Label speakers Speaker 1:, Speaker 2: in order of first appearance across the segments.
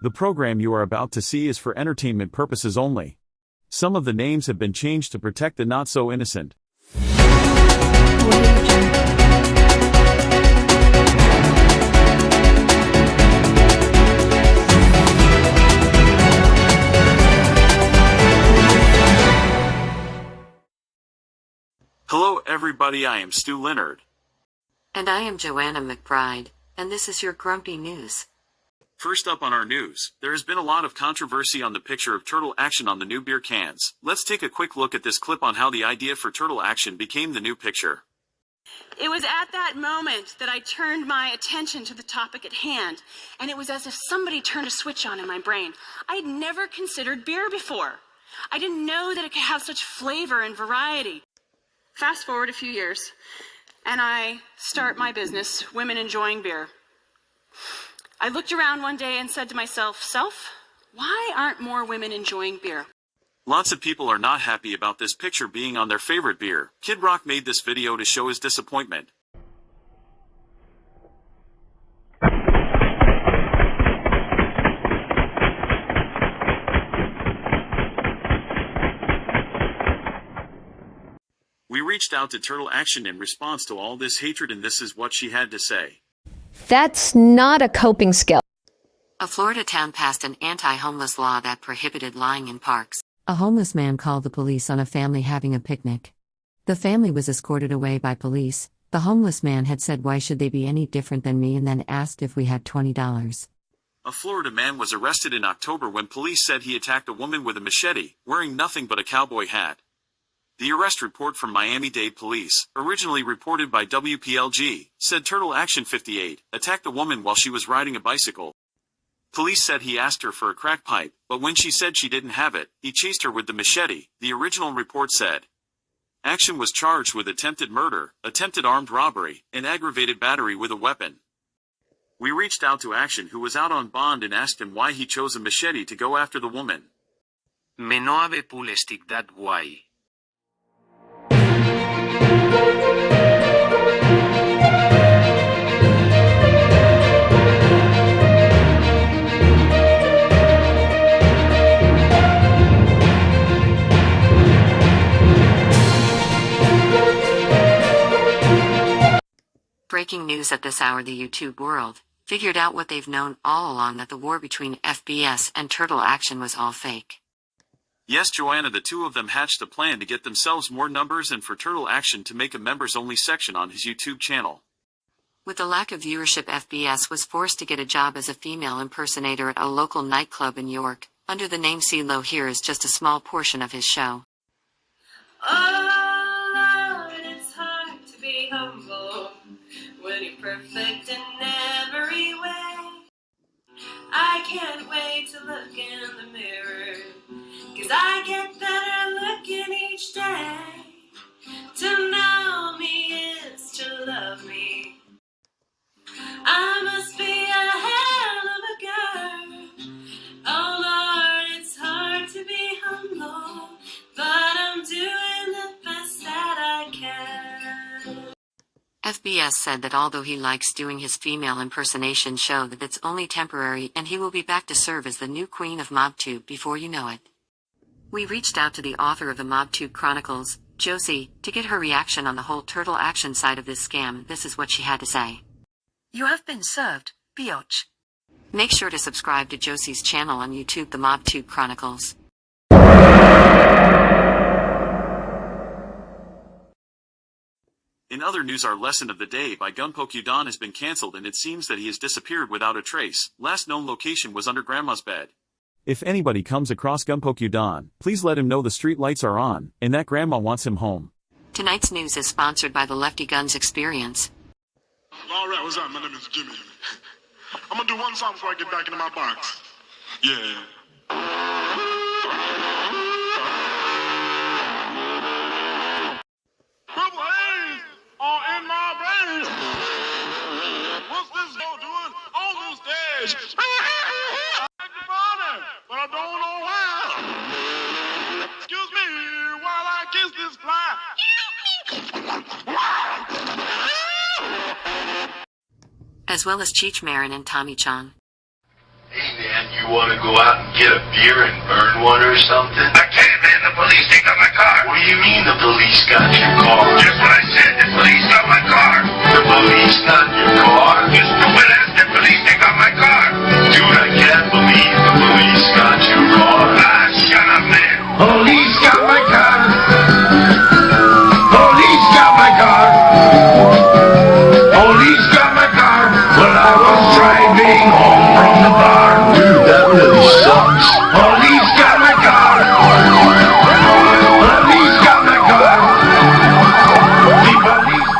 Speaker 1: The program you are about to see is for entertainment purposes only. Some of the names have been changed to protect the not-so-innocent. Hello everybody, I am Stu Leonard.
Speaker 2: And I am Joanna McBride, and this is your Grumpy News.
Speaker 1: First up on our news, there has been a lot of controversy on the picture of Turtle Action on the new beer cans. Let's take a quick look at this clip on how the idea for Turtle Action became the new picture.
Speaker 3: It was at that moment that I turned my attention to the topic at hand, and it was as if somebody turned a switch on in my brain. I had never considered beer before. I didn't know that it could have such flavor and variety. Fast forward a few years, and I start my business, Women Enjoying Beer. I looked around one day and said to myself, why aren't more women enjoying beer?
Speaker 1: Lots of people are not happy about this picture being on their favorite beer. Kid Rock made this video to show his disappointment. We reached out to Turtle Action in response to all this hatred, and this is what she had to say.
Speaker 4: That's not a coping skill.
Speaker 2: A Florida town passed an anti-homeless law that prohibited lying in parks. A homeless man called the police on a family having a picnic. The family was escorted away by police. The homeless man had said, "Why should they be any different than me?" and then asked if we had $20.
Speaker 1: A Florida man was arrested in October when police said he attacked a woman with a machete, wearing nothing but a cowboy hat. The arrest report from Miami-Dade Police, originally reported by WPLG, said Turtle Action 58 attacked the woman while she was riding a bicycle. Police said he asked her for a crack pipe, but when she said she didn't have it, he chased her with the machete, the original report said. Action was charged with attempted murder, attempted armed robbery, and aggravated battery with a weapon. We reached out to Action, who was out on bond, and asked him why he chose a machete to go after the woman.
Speaker 5: Me no have pulestic that why.
Speaker 2: Breaking news at this hour: the YouTube world figured out what they've known all along, that the war between FBS and Turtle Action was all fake.
Speaker 1: Yes, Joanna, the two of them hatched a plan to get themselves more numbers and for Turtle Action to make a members-only section on his YouTube channel.
Speaker 2: With the lack of viewership, FBS was forced to get a job as a female impersonator at a local nightclub in York, under the name CeeLo. Here is just a small portion of his show.
Speaker 3: Oh, Lord, it's hard to be humble when you're perfect in every way. I can't wait to look in the mirror, 'cause I get better looking each day. To know me is to love me. I must be a hell of a girl. Oh Lord, it's hard to be humble, but I'm doing the best that I can.
Speaker 2: FBS said that although he likes doing his female impersonation show, that it's only temporary and he will be back to serve as the new queen of MobTube before you know it. We reached out to the author of the MobTube Chronicles, Josie, to get her reaction on the whole Turtle Action side of this scam. This is what she had to say. You have been served, biatch. Make sure to subscribe to Josie's channel on YouTube, the MobTube Chronicles.
Speaker 1: In other news, our lesson of the day by Gunpokyo Don has been cancelled, and it seems that he has disappeared without a trace. Last known location was under Grandma's bed. If anybody comes across Gunpokyo Don, please let him know the street lights are on, and that Grandma wants him home.
Speaker 2: Tonight's news is sponsored by the Lefty Guns Experience.
Speaker 6: Alright, what's up? My name is Jimmy. I'm gonna do one song before I get back into my box. Yeah. Purple haze all in my brain. What's this girl doing on the stage? I like the party, but I don't know why. Excuse me while I kiss this fly.
Speaker 2: As well as Cheech Marin and Tommy Chong.
Speaker 7: Hey man, You want to go out and get a beer and burn one or something? I can't, man. The police take out my car. What do you mean the police got your car? Just what I said. The police got my car. The police got your car? You stupid ass. The police take out my car. Dude, I can't believe the police got your car. Ah, shut up, man. Police got my car. Police got my car. Police got my car. Well, I was driving home from the bar. Dude, that really sucks. Police got my car. Police got my car. The police.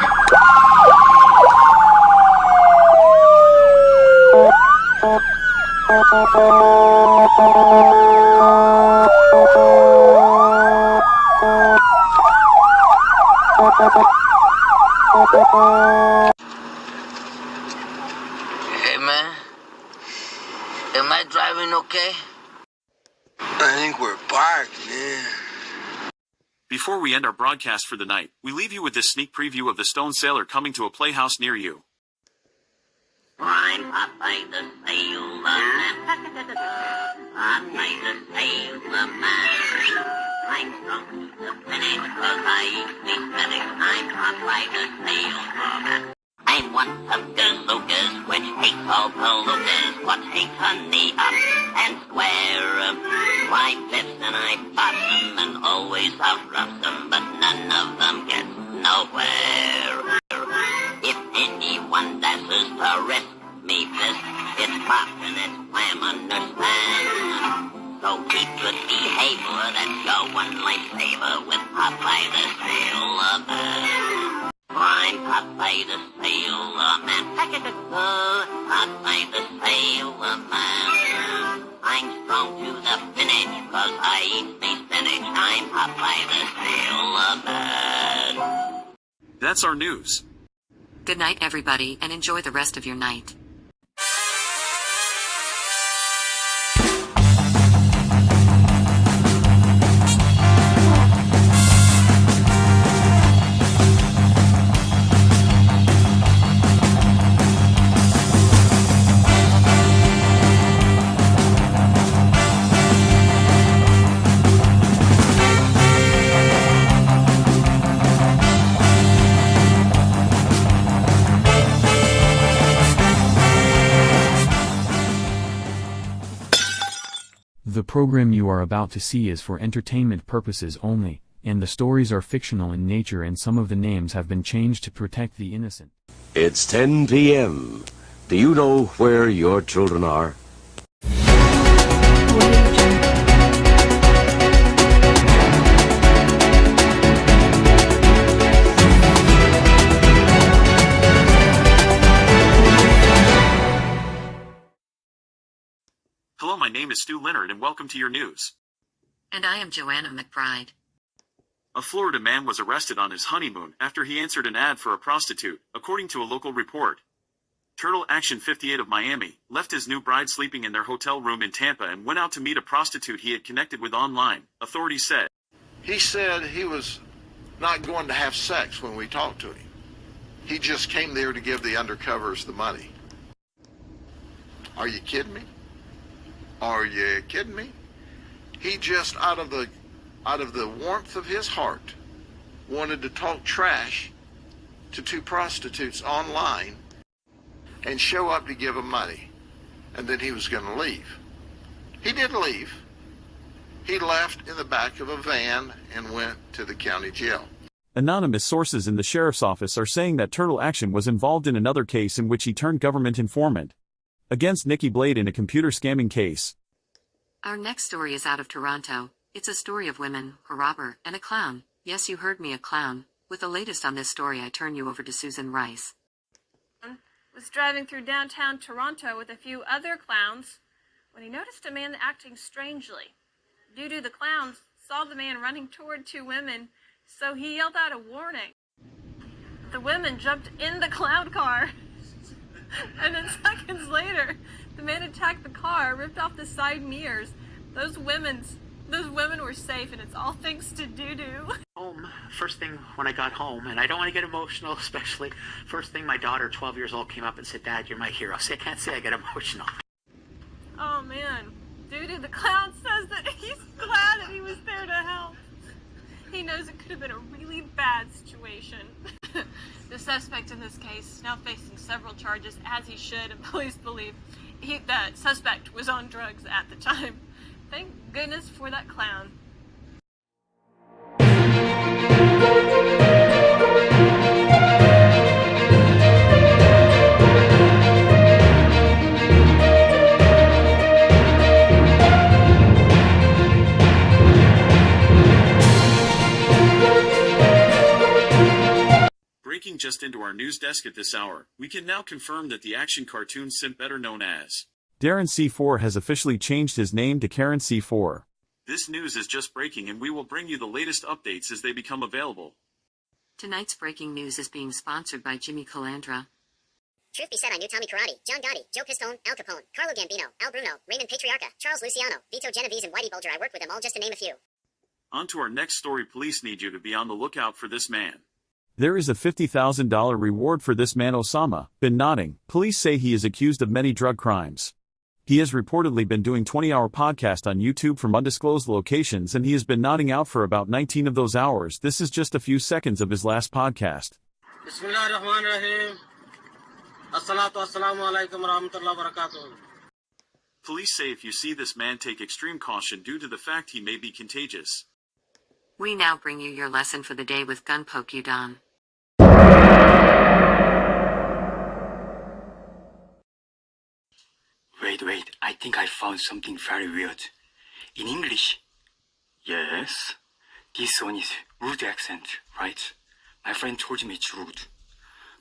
Speaker 8: Hey man, am I driving okay? I think we're parked, man.
Speaker 1: Before we end our broadcast for the night, we leave you with this sneak preview of the Stone Sailor coming to a playhouse near you.
Speaker 8: I'm Popeye the Sailor Man. Popeye the Sailor Man. I'm strong to the finish 'cause I eat the finish. I'm Popeye the Sailor Man. I'm one of Gazookas, which hates all palookas, what hates honey up and square. Why fist and I boss them and always outrush them, but none of them gets nowhere. If anyone dashes to risk me fist, it's pop and it's wham, understand. So keep good behavior, that's your one lifesaver with Popeye the Sailor Man. I'm Popeye the Sailor Man. Popeye the Sailor Man. I'm strong to the finish, 'cause I eat me spinach. I'm Popeye the Sailor Man.
Speaker 1: That's our news.
Speaker 2: Good night, everybody, and enjoy the rest of your night.
Speaker 9: The program you are about to see is for entertainment purposes only, and the stories are fictional in nature and some of the names have been changed to protect the innocent.
Speaker 10: It's 10 p.m. Do you know where your children are?
Speaker 1: Hello, my name is Stu Leonard and welcome to your news.
Speaker 2: And I am Joanna McBride.
Speaker 1: A Florida man was arrested on his honeymoon after he answered an ad for a prostitute, according to a local report. Turtle Action 58 of Miami left his new bride sleeping in their hotel room in Tampa and went out to meet a prostitute he had connected with online, authorities said.
Speaker 6: He said he was not going to have sex when we talked to him. He just came there to give the undercovers the money. Are you kidding me? Are you kidding me? He just, out of the warmth of his heart, wanted to talk trash to two prostitutes online and show up to give them money. And then he was going to leave. He didn't leave. He left in the back of a van and went to the county jail.
Speaker 1: Anonymous sources in the sheriff's office are saying that Turtle Action was involved in another case in which he turned government informant against Nikki Blade in a computer scamming case.
Speaker 2: Our next story is out of Toronto. It's a story of women, a robber, and a clown. Yes, you heard me, a clown. With the latest on this story, I turn you over to Susan Rice.
Speaker 3: Was driving through downtown Toronto with a few other clowns when he noticed a man acting strangely. Doo-Doo the clown saw the man running toward two women, so he yelled out a warning. The women jumped in the clown car, and then seconds later, the man attacked the car, ripped off the side mirrors. Those women were safe, and it's all thanks to Doo-Doo.
Speaker 11: First thing when I got home, and I don't want to get emotional, especially, first thing my daughter, 12 years old, came up and said, "Dad, you're my hero." See, I can't say I get emotional.
Speaker 3: Oh man, Doo-Doo the Clown says that he's glad that he was there to help. He knows it could have been a really bad situation. The suspect in this case is now facing several charges, as he should, and police believe the suspect was on drugs at the time. Thank goodness for that clown.
Speaker 1: Breaking just into our news desk at this hour, we can now confirm that the action cartoon simp better known as
Speaker 12: Darren C4 has officially changed his name to Karen C4.
Speaker 1: This news is just breaking and we will bring you the latest updates as they become available.
Speaker 2: Tonight's breaking news is being sponsored by Jimmy Calandra.
Speaker 13: Truth be said, I knew Tommy Karate, John Gotti, Joe Pistone, Al Capone, Carlo Gambino, Al Bruno, Raymond Patriarca, Charles Luciano, Vito Genovese, and Whitey Bulger. I worked with them all just to name a few.
Speaker 1: On to our next story. Police need you to be on the lookout for this man.
Speaker 12: There is a $50,000 reward for this man Osama bin Laden. Police say he is accused of many drug crimes. He has reportedly been doing 20-hour podcasts on YouTube from undisclosed locations and he has been nodding out for about 19 of those hours. This is just a few seconds of his last podcast.
Speaker 14: Bismillahirrahmanirrahim. Assalatu wassalamu alaikum warahmatullahi wabarakatuh.
Speaker 1: Police say if you see this man, take extreme caution due to the fact he may be contagious.
Speaker 2: We now bring you your lesson for the day with Gun Poke You Don.
Speaker 15: Wait, I think I found something very weird. In English, yes, this one is rude accent, right? My friend told me it's rude.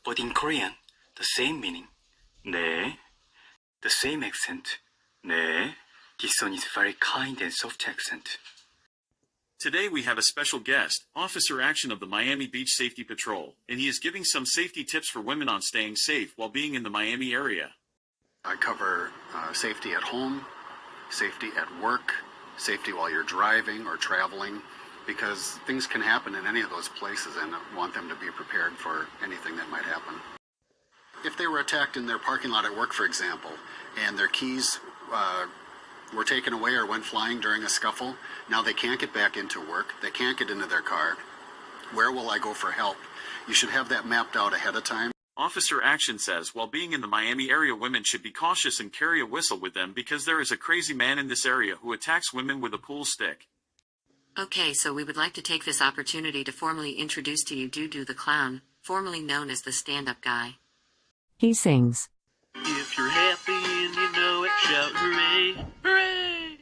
Speaker 15: But in Korean, the same meaning, 네. The same accent, 네. This one is very kind and soft accent.
Speaker 1: Today we have a special guest, Officer Action of the Miami Beach Safety Patrol, and he is giving some safety tips for women on staying safe while being in the Miami area.
Speaker 16: I cover safety at home, safety at work, safety while you're driving or traveling, because things can happen in any of those places and I want them to be prepared for anything that might happen. If they were attacked in their parking lot at work, for example, and their keys were taken away or went flying during a scuffle, now they can't get back into work, they can't get into their car. Where will I go for help? You should have that mapped out ahead of time.
Speaker 1: Officer Action says while being in the Miami area, women should be cautious and carry a whistle with them because there is a crazy man in this area who attacks women with a pool stick.
Speaker 2: Okay, so we would like to take this opportunity to formally introduce to you Doo-Doo the Clown, formerly known as the stand-up guy. He sings.
Speaker 17: If you're happy and you know it, shout hooray, hooray!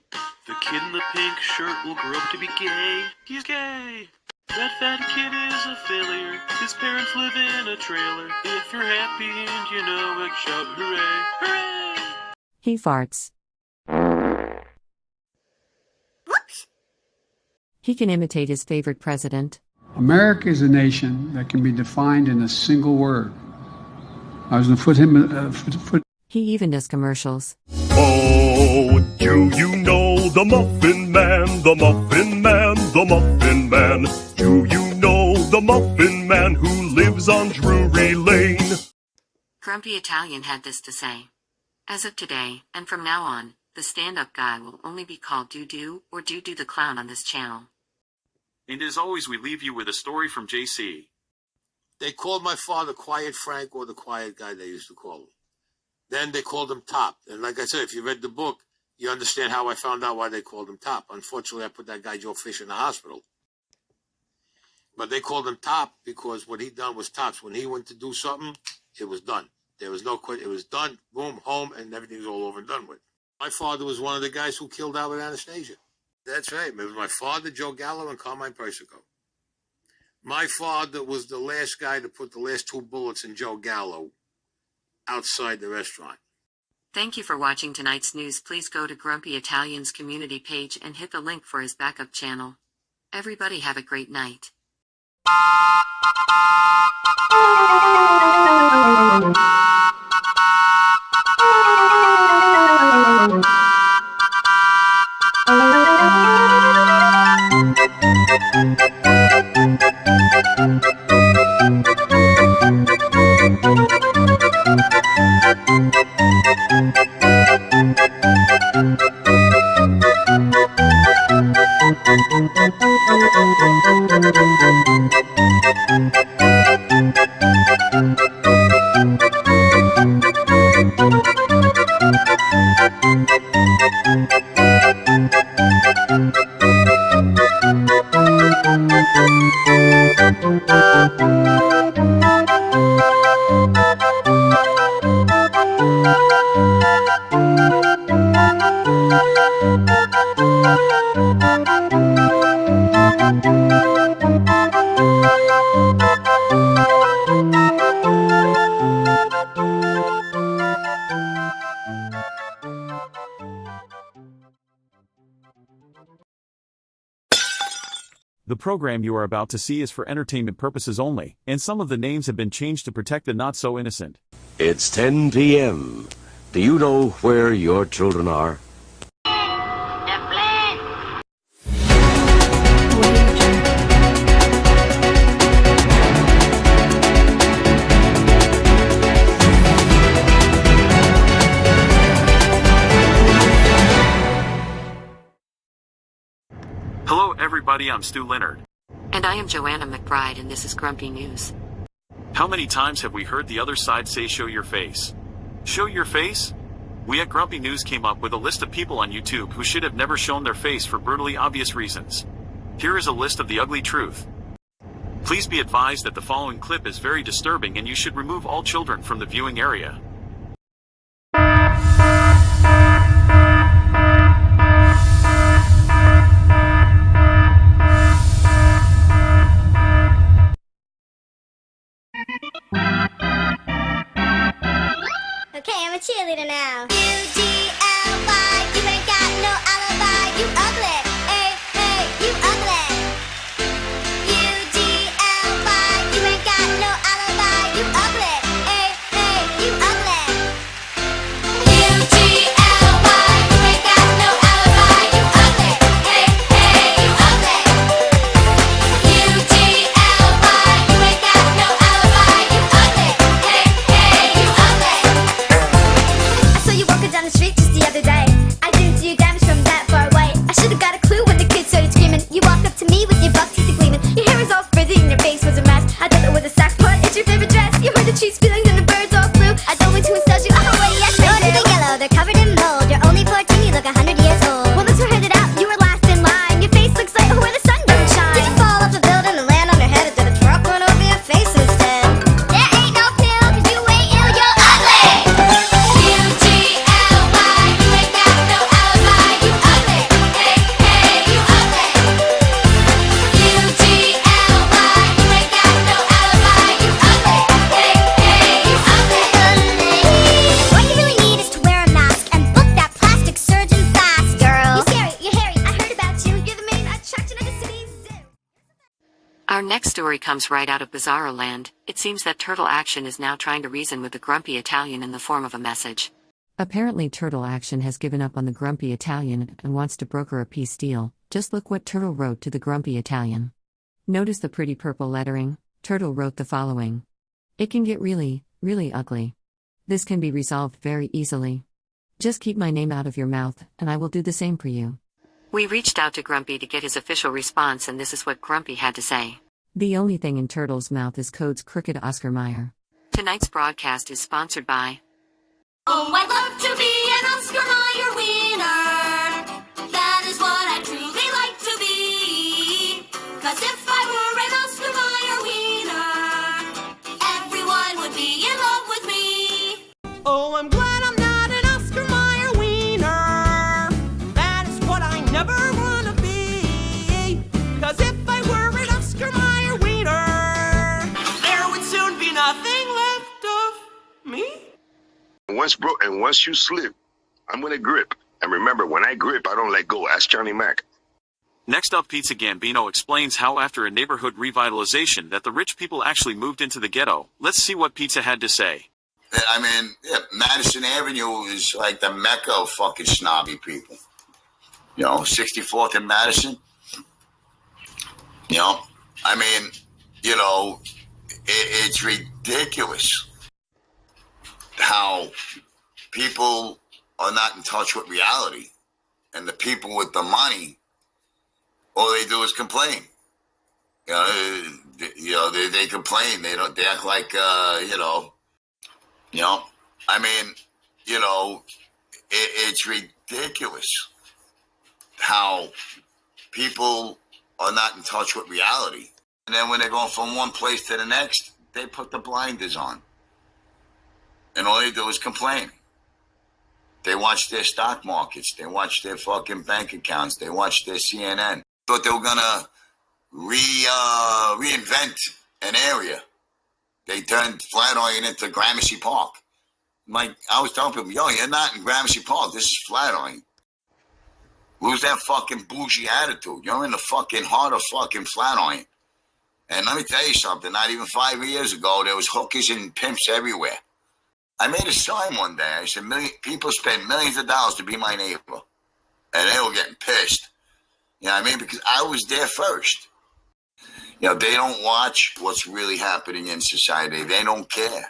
Speaker 17: The kid in the pink shirt will grow up to be gay. He's gay! That fat kid is a failure. His parents live in a trailer. If you're happy and you know it, shout hooray, hooray!
Speaker 2: He farts.
Speaker 13: Whoops!
Speaker 2: He can imitate his favorite president.
Speaker 18: America is a nation that can be defined in a single word. I was going to put him.
Speaker 2: He even does commercials.
Speaker 6: Oh, do you know the Muffin Man, the Muffin Man, the Muffin Man? Do you know the Muffin Man who lives on Drury Lane?
Speaker 2: Grumpy Italian had this to say. As of today, and from now on, the stand-up guy will only be called Doo-Doo or Doo-Doo the Clown on this channel.
Speaker 1: And as always, we leave you with a story from JC.
Speaker 19: They called my father Quiet Frank, or the quiet guy, they used to call him. Then they called him Top. And like I said, if you read the book, you understand how I found out why they called him Top. Unfortunately, I put that guy Joe Fish in the hospital. But they called him Top because what he done was tops. When he went to do something, it was done. There was no quit. It was done, boom, home, and everything's all over and done with. My father was one of the guys who killed Albert Anastasia. That's right. It was my father, Joe Gallo, and Carmine Persico. My father was the last guy to put the last 2 bullets in Joe Gallo outside the restaurant.
Speaker 2: Thank you for watching tonight's news. Please go to Grumpy Italian's community page and hit the link for his backup channel. Everybody have a great night.
Speaker 20: Thank you.
Speaker 12: The program you are about to see is for entertainment purposes only, and some of the names have been changed to protect the not-so-innocent.
Speaker 10: It's 10 p.m. Do you know where your children are?
Speaker 1: Hello everybody, I'm Stu Leonard.
Speaker 2: And I am Joanna McBride, and this is Grumpy News.
Speaker 1: How many times have we heard the other side say show your face? Show your face? We at Grumpy News came up with a list of people on YouTube who should have never shown their face for brutally obvious reasons. Here is a list of the ugly truth. Please be advised that the following clip is very disturbing and you should remove all children from the viewing area.
Speaker 13: Okay, I'm a cheerleader now. U-G-L-Y, you ain't got no alibi, you ugly. Hey, hey, you ugly. U-G-L-Y, you ain't got no alibi, you ugly. Hey, hey, you ugly. U-G-L-Y, you ain't got no alibi, you ugly. Hey, hey, you ugly. U-G-L-Y, you ain't got no alibi, you ugly. Hey, hey, you ugly. I saw you walking down the street just the other day. I didn't see you damage from that far away. I should've got a clue when the kids started screaming. You walked up to me with your buck teeth gleaming. Your hair was all frizzy and your face was a mess. I thought it was a sack put. It's your favorite dress. You heard the trees feelings and the birds all flew. I don't mean to insult you. Oh, wait, yes, I do. They're yellow, they're covered in mold. You're only 14, you look 100 years old. Well, let's head it out. You were last in line. Your face looks like where the sun don't shine. Did you fall off the building and land on your head? Or did a truck run over your face instead? There ain't no pill, 'cause you ain't ill, you're ugly. U-G-L-Y, you ain't got no alibi, you ugly. Hey, hey, you ugly. U-G-L-Y, you ain't got no alibi, you ugly. Hey, hey, you ugly. What you really need is to wear a mask and book that plastic surgeon fast, girl. You're scary, you're hairy, I heard about you. You're the main attraction of the city's zoo.
Speaker 2: Our next story comes right out of Bizarro Land. It seems that Turtle Action is now trying to reason with the grumpy Italian in the form of a message. Apparently Turtle Action has given up on the grumpy Italian and wants to broker a peace deal. Just look what Turtle wrote to the grumpy Italian. Notice the pretty purple lettering? Turtle wrote the following. It can get really, really ugly. This can be resolved very easily. Just keep my name out of your mouth, and I will do the same for you. We reached out to Grumpy to get his official response, and this is what Grumpy had to say. The only thing in Turtle's mouth is Code's crooked Oscar Mayer. Tonight's broadcast is sponsored by...
Speaker 13: Oh, I'd love to be an Oscar Mayer winner. That is what I truly like to be. 'Cause if I were an Oscar Mayer winner, everyone would be in love with me.
Speaker 20: Oh, I'm glad I'm not an Oscar Mayer wiener. That is what I never wanna be. 'Cause if I were an Oscar Mayer wiener, there would soon be nothing left of me.
Speaker 7: Once you slip, I'm gonna grip. And remember, when I grip, I don't let go. Ask Johnny Mac.
Speaker 1: Next up, Pizza Gambino explains how after a neighborhood revitalization that the rich people actually moved into the ghetto. Let's see what Pizza had to say.
Speaker 21: I mean, yeah, Madison Avenue is like the mecca of fucking snobby people. You know, 64th and Madison. You know, I mean, you know, it's ridiculous how people are not in touch with reality, and the people with the money, all they do is complain. You know, they complain. They don't. They act like you know. I mean, you know, it's ridiculous how people are not in touch with reality, And then when they're going from one place to the next, they put the blinders on. And all they do is complain. They watch their stock markets. They watch their fucking bank accounts. They watch their CNN. Thought they were going to reinvent an area. They turned Flatiron into Gramercy Park. Like, I was telling people, yo, you're not in Gramercy Park. This is Flatiron. Lose that fucking bougie attitude. You're in the fucking heart of fucking Flatiron. And let me tell you something. Not even 5 years ago, there was hookers and pimps everywhere. I made a sign one day. I said, people spend millions of dollars to be my neighbor. And they were getting pissed. You know what I mean? Because I was there first. You know, they don't watch what's really happening in society. They don't care.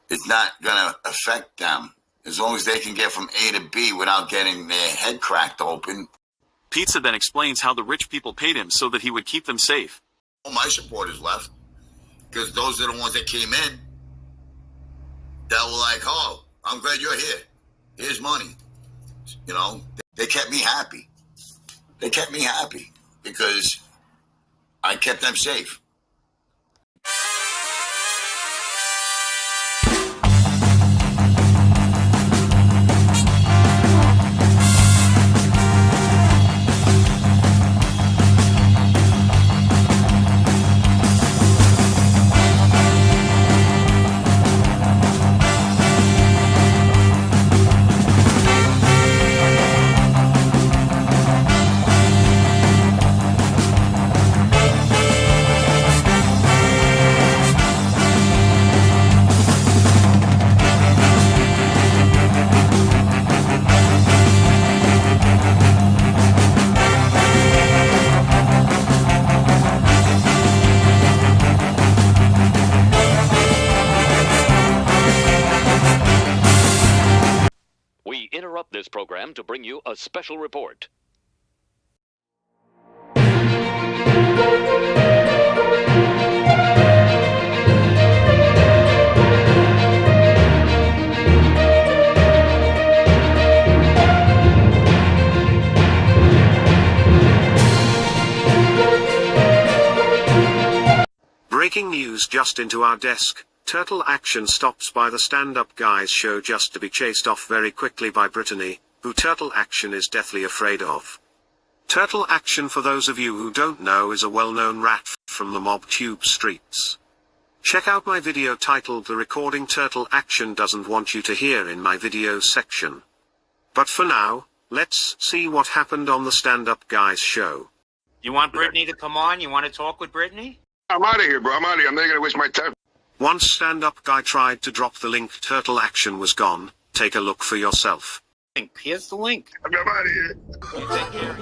Speaker 21: It's not going to affect them. As long as they can get from A to B without getting their head cracked open.
Speaker 1: Pizza then explains how the rich people paid him so that he would keep them safe.
Speaker 21: All my supporters left. Because those are the ones that came in. That were like, oh, I'm glad you're here. Here's money. You know, they kept me happy. They kept me happy because I kept them safe.
Speaker 4: This program to bring you a special report.
Speaker 22: Breaking news just into our desk. Turtle Action stops by the stand-up guys show just to be chased off very quickly by Brittany, who Turtle Action is deathly afraid of. Turtle Action, for those of you who don't know, is a well-known rat from the MobTube streets. Check out my video titled The Recording Turtle Action Doesn't Want You to Hear in my videos section. But for now, let's see what happened on the stand-up guys show.
Speaker 11: You want Brittany to come on? You want to talk with Brittany?
Speaker 6: I'm out of here, bro. I'm out of here. I'm not going to waste my time.
Speaker 22: Once stand-up guy tried to drop the link, Turtle Action was gone. Take a look for yourself.
Speaker 11: Here's the link.
Speaker 6: I'm out of here.
Speaker 11: You take care.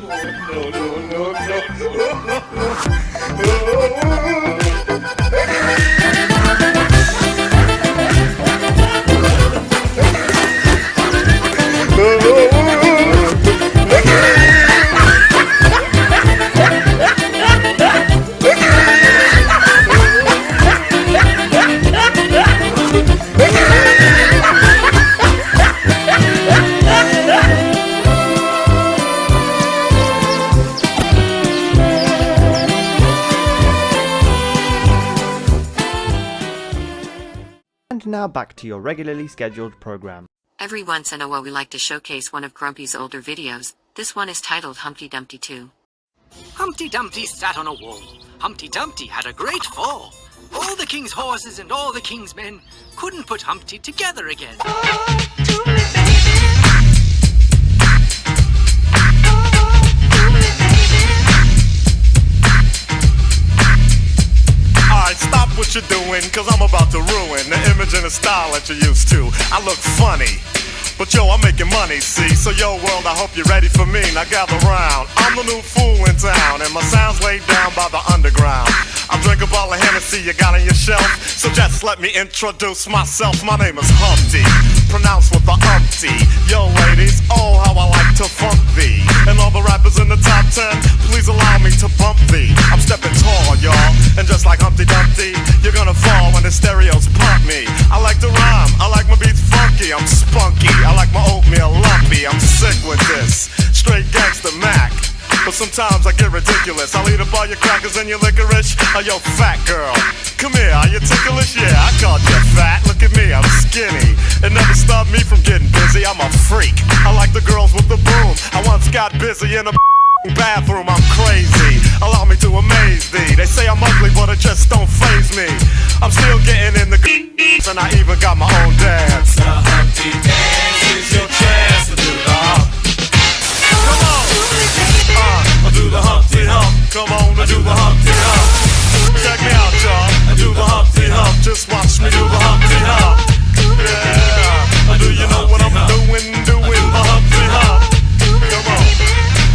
Speaker 23: And now back to your regularly scheduled program.
Speaker 2: Every once in a while we like to showcase one of Grumpy's older videos. This one is titled Humpty Dumpty 2.
Speaker 24: Humpty Dumpty sat on a wall. Humpty Dumpty had a great fall. All the king's horses and all the king's men couldn't put Humpty together again.
Speaker 25: Alright, stop what you're doing, cause I'm about to ruin the image and the style that you're used to. I look funny, but yo, I'm making money, see? So yo, world, I hope you're ready for me. Now gather round. I'm the new fool in town, and my sound's laid down by the underground. I'll drink a bottle of Hennessy you got on your shelf, so just let me introduce myself. My name is Humpty, pronounced with the umpty. Yo, ladies, oh, how I like to funk thee. And all the rappers in the top 10, please allow me to bump thee. I'm stepping tall, y'all, and just like Humpty Dumpty, you're gonna fall when the stereos pump me. I like to rhyme, I like my beats funky, I'm spunky. I like my oatmeal lumpy, I'm sick with this. Straight gangster Mac. But sometimes I get ridiculous. I'll eat up all your crackers and your licorice. Oh, yo, fat girl, come here, are you ticklish? Yeah, I called you fat, look at me, I'm skinny. It never stopped me from getting busy, I'm a freak. I like the girls with the boom. I once got busy in a bathroom, I'm crazy. Allow me to amaze thee. They say I'm ugly, but it just don't faze me. I'm still getting in the and I even got my own dance. The Humpty Dance is your chance to do the hump. Come on, do the Humpty Hump. Come on, do the Humpty Hump. Check me out, y'all. I do the Humpty Hump. Just watch me do the Humpty Hump. Yeah, do you know what I'm doing? Doing the Humpty Hump. Come on,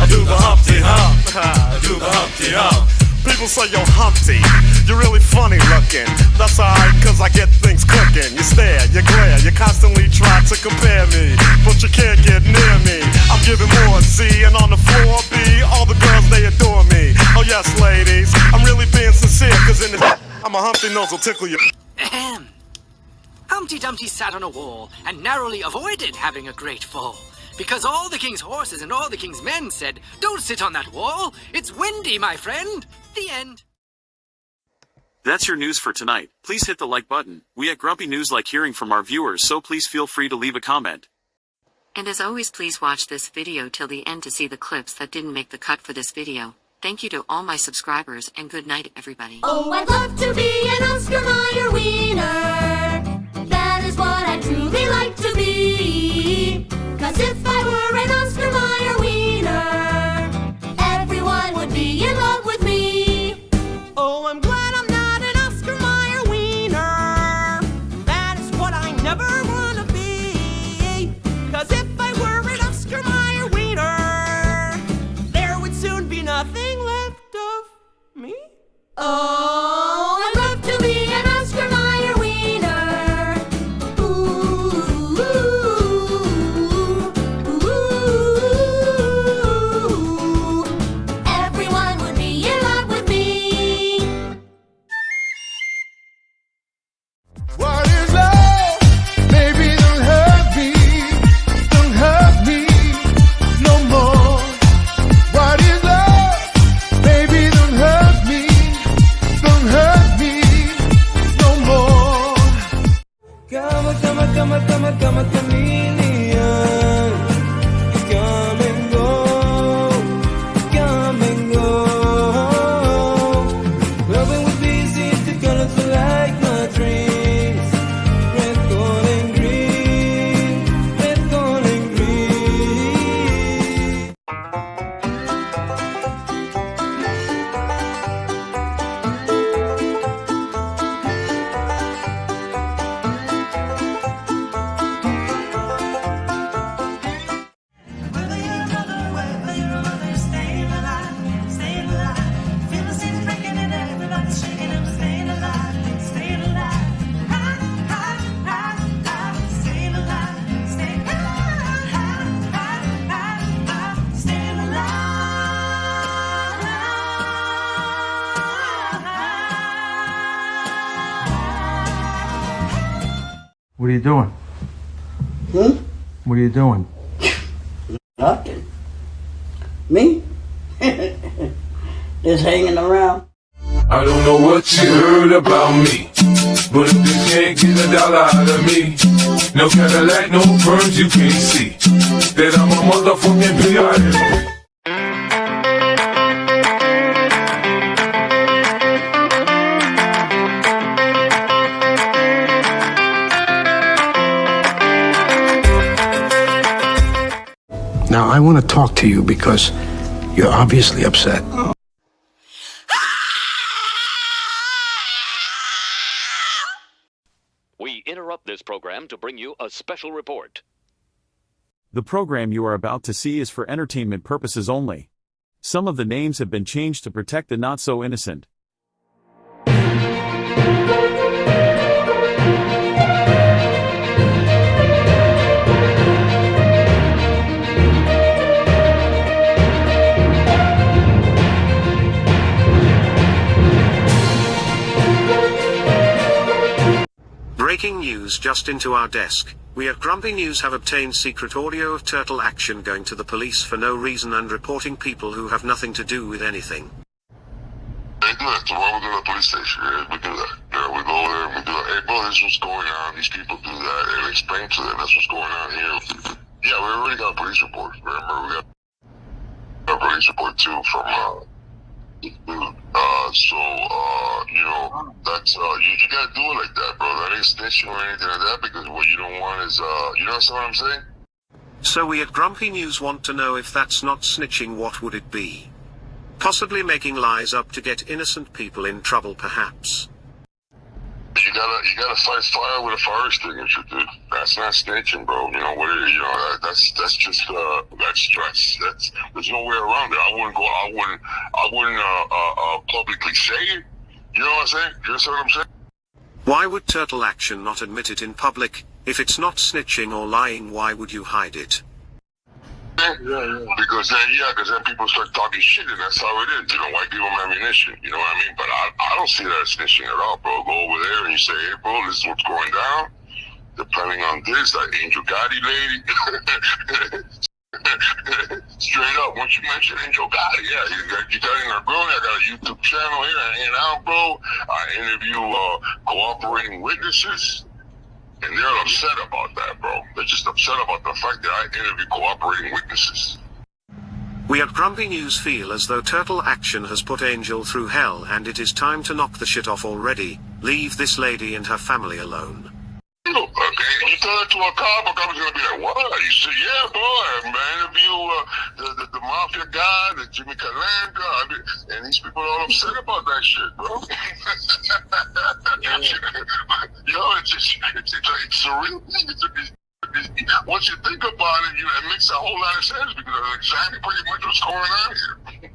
Speaker 25: I do the Humpty Hump. I do the Humpty Hump. People say, yo, Humpty, you're really funny looking. That's alright, cause I get things cooking. You stare, you glare, you constantly try to compare me, but you can't get near me. I'm giving more C, and on the floor B, all the girls, they adore me. Oh yes, ladies, I'm really being sincere, cause in the I'm a Humpty nose will tickle you.
Speaker 24: Ahem. Humpty Dumpty sat on a wall and narrowly avoided having a great fall. Because all the king's horses and all the king's men said, "Don't sit on that wall, it's windy, my friend." The end.
Speaker 1: That's your news for tonight. Please hit the like button. We at Grumpy News like hearing from our viewers, so please feel free to leave a comment.
Speaker 2: And as always, please watch this video till the end to see the clips that didn't make the cut for this video. Thank you to all my subscribers and good night everybody.
Speaker 13: Oh, I'd love to be an Oscar Mayer wiener. That is what I truly like to be. 'Cause if I were an Oscar Mayer wiener, everyone would be in love with me.
Speaker 20: Oh, I'm glad I'm not an Oscar Mayer wiener. That is what I never wanna be. 'Cause if I were an Oscar Mayer wiener, there would soon be nothing left of me.
Speaker 13: Oh, I'd love to be an Oscar Mayer wiener. Ooh, everyone would be in love with me.
Speaker 3: What is love? Baby, don't hurt me. Don't hurt me no more. What is love? Baby, don't hurt me. Don't hurt me no more. Come, chameleon. Come and go. Come and go. Loving with these is the colors like my dreams. Red, gold, and green. Red, gold, and green.
Speaker 5: What are you doing? What are you doing?
Speaker 8: Nothing. Me? Just hanging around.
Speaker 3: I don't know what you heard about me, but if you can't get a dollar out of me, no Cadillac, no perms, you can't see that I'm a motherfucking P.I.M.
Speaker 9: Now, I want to talk to you because you're obviously upset.
Speaker 4: We interrupt this program to bring you a special report.
Speaker 12: The program you are about to see is for entertainment purposes only. Some of the names have been changed to protect the not-so-innocent.
Speaker 22: Breaking news just into our desk. We at Grumpy News have obtained secret audio of Turtle Action going to the police for no reason and reporting people who have nothing to do with anything.
Speaker 7: They do that. Tomorrow we go to the police station. Yeah, we do that. Yeah, we go there and we do that. Hey, bro, this is what's going on. These people do that. And explain to them that's what's going on here. Yeah, we already got a police report. Remember, we got a police report too from this dude. You know, that's you gotta do it like that, bro. That ain't snitching or anything like that, because what you don't want is you know what I'm saying?
Speaker 22: So we at Grumpy News want to know, if that's not snitching, what would it be? Possibly making lies up to get innocent people in trouble, perhaps.
Speaker 7: You gotta fight fire with a fire extinguisher, dude. That's not snitching, bro. You know what? That's just that's there's no way around it. I wouldn't publicly say it. You know what I'm saying? You understand what I'm saying?
Speaker 22: Why would Turtle Action not admit it in public? If it's not snitching or lying, why would you hide it?
Speaker 7: Because then people start talking shit, and that's how it is. You know, white people have ammunition. You know what I mean? But I don't see that as snitching at all, bro. Go over there and you say, hey, bro, this is what's going down. Depending on this, that Angel Gotti lady. Straight up, once you mention Angel Gotti, yeah, you got in there, bro. I got a YouTube channel here, hanging out, bro. I interview cooperating witnesses. And they're upset about that, bro. They're just upset about the fact that I interview cooperating witnesses.
Speaker 22: We at Grumpy News feel as though Turtle Action has put Angel through hell, and it is time to knock the shit off already. Leave this lady and her family alone.
Speaker 7: Okay, you tell that to a cop is gonna be like, what? You say, yeah, bro, I interview the mafia guy, the Jimmy Calanga, and these people are all upset about that shit, bro. Yo, it's a real thing. Once you think about it, it makes a whole lot of sense, because that's exactly pretty much what's going on here.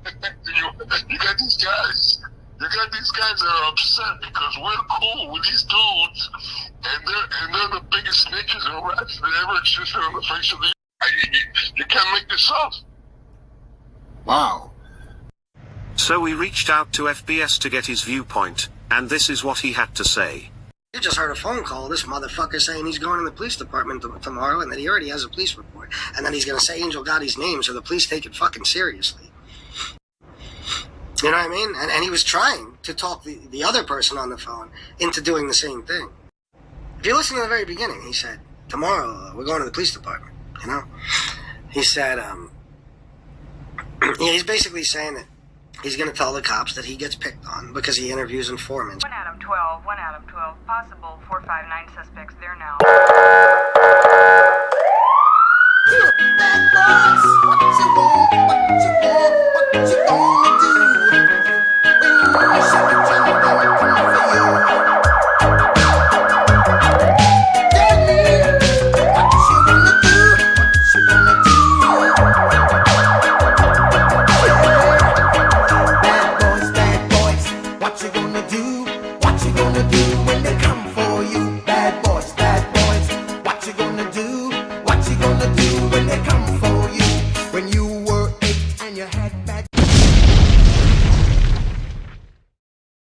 Speaker 7: You got these guys. You got these guys that are upset because we're cool with these dudes, and they're the biggest snitches and rats that ever existed on the face of the earth. You can't make this up.
Speaker 9: Wow.
Speaker 22: So we reached out to FBS to get his viewpoint, and this is what he had to say.
Speaker 9: You just heard a phone call. This motherfucker saying he's going to the police department tomorrow, and that he already has a police report, and then he's going to say Angel Gotti's name so the police take it fucking seriously. You know what I mean? And he was trying to talk the other person on the phone into doing the same thing. If you listen to the very beginning, he said, tomorrow we're going to the police department, you know? He said, he's basically saying that he's going to tell the cops that he gets picked on because he interviews informants.
Speaker 14: 1 Adam 12, 1 Adam 12, possible 459 suspects there now.
Speaker 20: Bad boys, what you want, what you want, what you gonna do? When you should be trying to come for you. Tell me, what you gonna do, what you gonna do? Bad boys, what you gonna do? What you gonna do when they come for you? Bad boys, what you gonna do? What you gonna do when they come for you? When you were 8 and you had bad